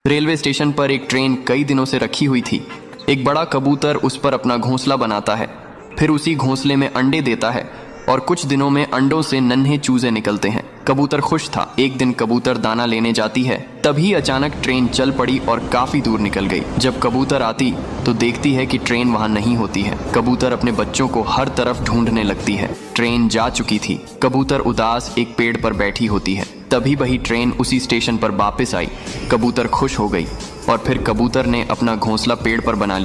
Railway station पर एक train कई दिनों से रखी हुई थी। एक बड़ा कबूतर उस पर अपना घोंसला बनाता है, फिर उसी घोंसले में अंडे देता है और कुछ दिनों में अंडों से नन्हे चूजे निकलते हैं। कबूतर खुश था। एक दिन कबूतर दाना लेने जाती है, तभी अचानक ट्रेन चल पड़ी और काफी दूर निकल गई। जब कबूतर आती तो देखती है कि ट्रेन वहां नहीं होती है। कबूतर अपने बच्चों को हर तरफ ढूंढने लगती है। ट्रेन जा चुकी थी। कबूतर उदास एक पेड़ पर बैठी होती है। तभी वही ट्रेन उसी स्टेशन पर वापस आई। कबूतर खुश हो गई और फिर कबूतर ने अपना घोंसला पेड़ पर बना लिया।